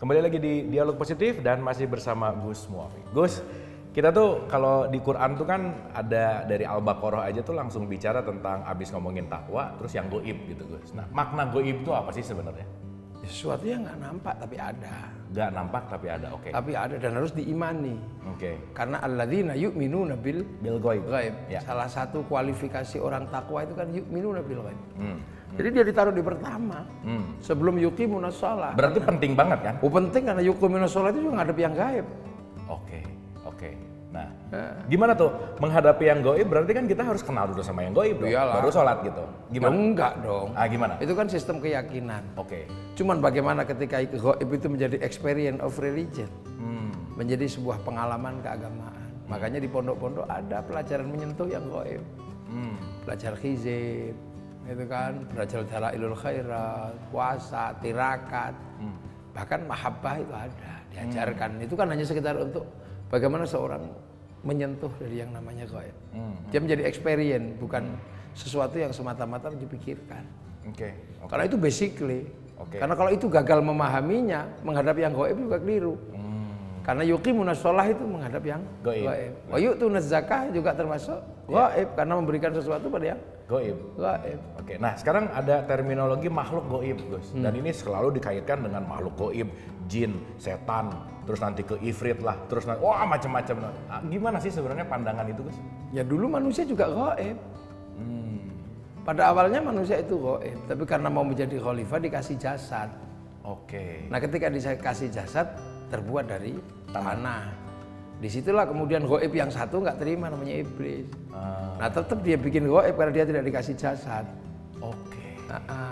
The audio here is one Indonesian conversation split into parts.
Kembali lagi di Dialog Positif dan masih bersama Gus Muafik. Gus, kita tuh kalau di Quran tuh kan ada dari Al-Baqarah aja tuh langsung bicara tentang abis ngomongin takwa, terus yang goib gitu Gus. Nah, makna goib itu apa sih sebenarnya? Sesuatu yang nggak nampak tapi ada. Nggak nampak tapi ada, oke. Tapi ada dan harus diimani. Oke. Karena alladzina yu'minuna bil goib. Ya. Salah satu kualifikasi orang takwa itu kan yu'minuna bil ghaib. Jadi dia ditaruh di pertama. Sebelum yuqimunas shalah. Berarti penting banget kan? Oh penting karena yuqimunas shalah itu juga ngadep yang gaib. Oke. Nah, gimana tuh menghadapi yang goib? Berarti kan kita harus kenal dulu sama yang goib dong. Iyalah. Baru sholat gitu. Gimana? Ya, enggak dong. Gimana? Itu kan sistem keyakinan. Oke. Cuman bagaimana ketika goib itu menjadi experience of religion. Menjadi sebuah pengalaman keagamaan. Makanya di pondok-pondok ada pelajaran menyentuh yang goib. Belajar hizib, itu kan, belajar dalailul khairat, puasa, tirakat. Bahkan mahabbah itu ada, diajarkan. Itu kan hanya sekitar untuk bagaimana seorang menyentuh dari yang namanya gaib. Dia menjadi experience, bukan sesuatu yang semata-mata dipikirkan. Karena itu basically. Karena kalau itu gagal memahaminya, menghadapi yang gaib juga keliru. Karena yuqimunas shalah itu menghadap yang gaib. Wa yu'tunaz zakah juga termasuk gaib karena memberikan sesuatu pada yang gaib. Oke. Nah, sekarang ada terminologi makhluk gaib, Gus. Dan ini selalu dikaitkan dengan makhluk gaib, jin, setan, terus nanti ke ifrit lah, terus nanti wah macam-macam. Nah, gimana sih sebenarnya pandangan itu, Gus? Ya dulu manusia juga gaib. Pada awalnya manusia itu gaib, tapi karena mau menjadi khalifah dikasih jasad. Nah, ketika dikasih jasad terbuat dari tanah. Disitulah kemudian gaib yang satu nggak terima, namanya iblis. Nah, tetap dia bikin gaib karena dia tidak dikasih jasad.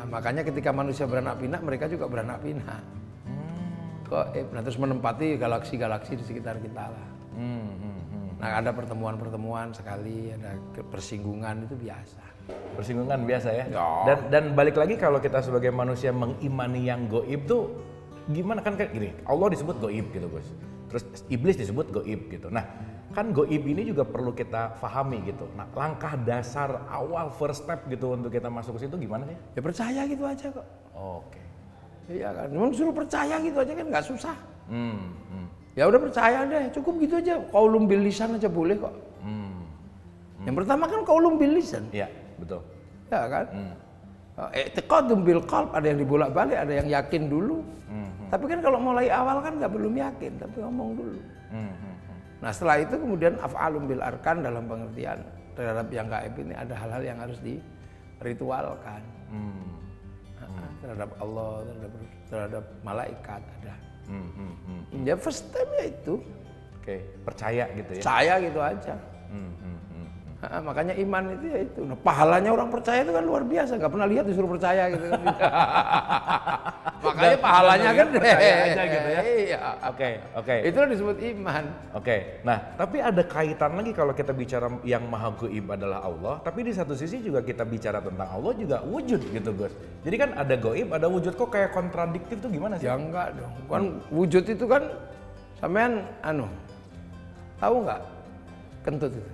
Makanya ketika manusia beranak pinak, mereka juga beranak pinak. Gaib. Nah, terus menempati galaksi-galaksi di sekitar kita lah. Nah, ada pertemuan-pertemuan sekali, ada persinggungan, itu biasa. Persinggungan biasa ya? Dan balik lagi kalau kita sebagai manusia mengimani yang gaib tuh gimana, kan kayak gini, Allah disebut gaib gitu Gus. Terus iblis disebut gaib gitu. Nah, kan gaib ini juga perlu kita pahami gitu. Nah, langkah dasar awal first step gitu untuk kita masuk ke situ gimana sih? Ya percaya gitu aja kok. Iya kan, memang suruh percaya gitu aja kan nggak susah. Ya udah percaya deh, cukup gitu aja. Qaulun bil lisan aja boleh kok. Yang pertama kan qaulun bil lisan. Iya, betul. Ya kan? I'tiqadun bil qalb, ada yang dibolak-balik, ada yang yakin dulu. Tapi kan kalau mulai awal kan nggak belum yakin, tapi ngomong dulu. Nah, setelah itu kemudian af'alun bil arkan, dalam pengertian terhadap yang gaib ini ada hal-hal yang harus diritualkan. Terhadap Allah, terhadap malaikat ada. Ya first step ya itu. Percaya gitu ya. Percaya gitu aja. Makanya iman itu ya itu. Nah, pahalanya orang percaya itu kan luar biasa, nggak pernah lihat disuruh percaya gitu kan. Makanya pahalanya kan percaya aja gitu ya. Iya. Oke. Itulah disebut iman. Nah, tapi ada kaitan lagi kalau kita bicara yang maha gaib adalah Allah, tapi di satu sisi juga kita bicara tentang Allah juga wujud gitu, Gus. Jadi kan ada gaib, ada wujud, kok kayak kontradiktif tuh gimana sih? Ya enggak dong. Kan wujud itu kan sampean tahu nggak kentut itu?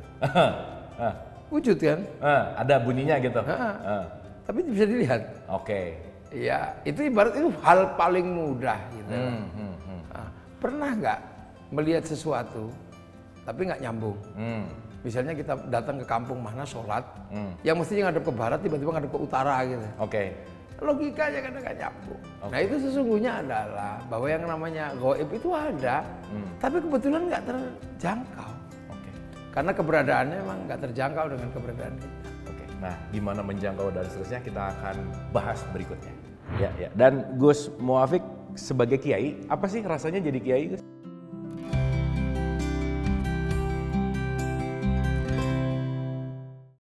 Wujud kan? Ada bunyinya gitu. Tapi bisa dilihat. Iya, itu ibarat itu hal paling mudah gitu. Pernah nggak melihat sesuatu tapi nggak nyambung? Misalnya kita datang ke kampung mana sholat, yang mestinya ngadep ke barat tiba-tiba ngadep ke utara gitu. Logikanya kadang nggak nyambung. Nah, itu sesungguhnya adalah bahwa yang namanya gaib itu ada, tapi kebetulan nggak terjangkau. Karena keberadaannya memang nggak terjangkau dengan keberadaan kita. Nah, gimana menjangkau dan seterusnya kita akan bahas berikutnya. Ya. Dan Gus Muafik sebagai kiai, apa sih rasanya jadi kiai, Gus?